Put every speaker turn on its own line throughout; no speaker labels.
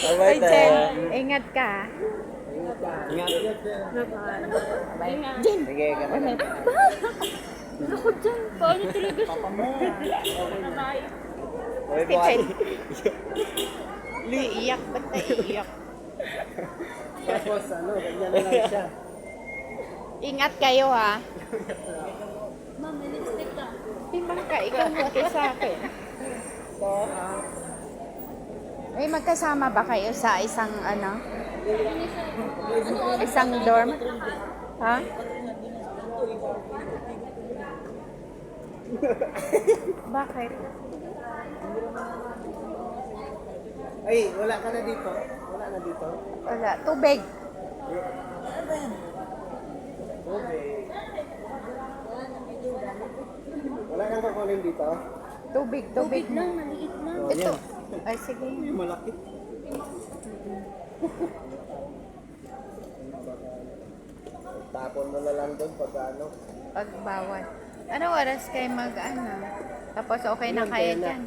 Ay, Jen,
Bye-bye.
ingat ka.
Ingat.
Bye. Jen,
Sige, kapatid.
Ako dyan, paano talaga siya?
Bye
Si Jen.
bye.
Iiyak, ba't naiiyak?
Tapos ganyan na lang siya.
Ingat kayo ha.
Ma'am, may lipstick ka.
Timbang ka, ikaw okay sa akin. Ay, magkasama ba kayo sa isang isang dorm? Ha? Bakit?
Ay, wala ka na dito. Wala na dito.
Wala. Tubig.
Okay. Wala kang kukunin dito.
Tubig, tubig.
Lang, maliit lang.
Oh,
Ito.
yan.
Ay, sige.
Malaki. Tapon mo na lang doon pag
Pagbawal. Ano oras kayo Tapos okay na kayo dyan.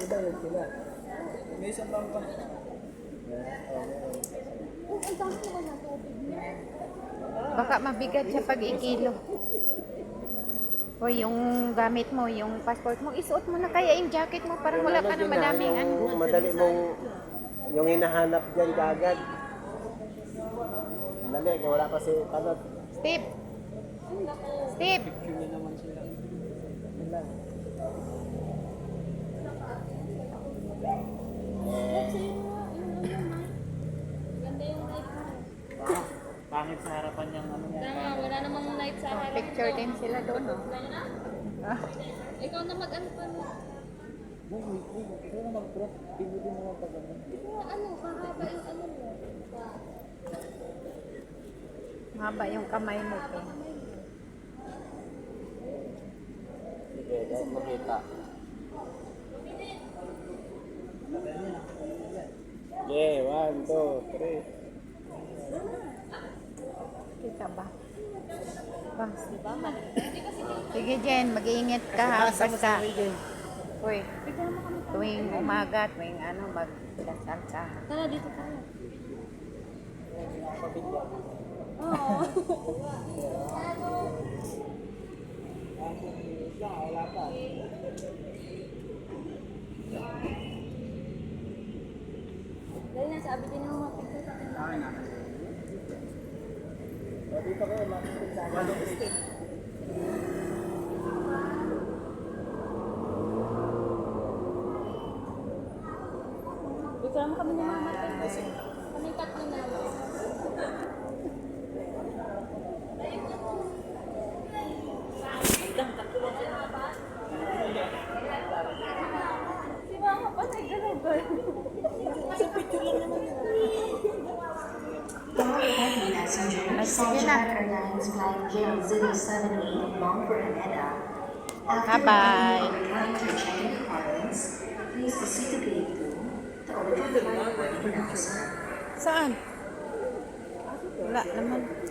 Iba yun sila. May isang bangka.
Baka mabigat siya pag ikilo. O yung gamit mo, yung passport mo, isuot mo na kaya yung jacket mo. Parang wala ka na madaming
Yung madali mong yung hinahanap dyan kagad. Dali, wala kasi tanot.
Steve! Steve!
Yun naman sila. Yun lang.
Ganda yung light mo.
Pangit sa harapan niyang
Kaya nga, wala namang light sa harap.
Picture din sila doon, no? Ah,
Ikaw na mag-ano pa mo.
Ikaw na mag-drop. Tingin mo naman pag ano.
Ano, kahaba yung ano mo.
mahaba yung kamay mo.
Sige, dahil makita. Okay, 1, 2, 3.
Kita ba? Sige, Jen, mag-iingat ka ha. Basta. Uy, tuwing umaga, tuwing magdasal ka.
Tara, dito tayo. Oo. Dahil nasabi din mo mapicture sa akin.
Dito kayo, lapit sa akin.
Picture mo kami ni Mama. Kami tatlo na lang. Si Mama pa nagdalagal.
Sige na.
Airlines Flight J078 bound for Canada. After
Bye-bye.
returning to check-in requirements, please proceed to gate 2 to open the flight boarding announcement.
Saan? Wala naman.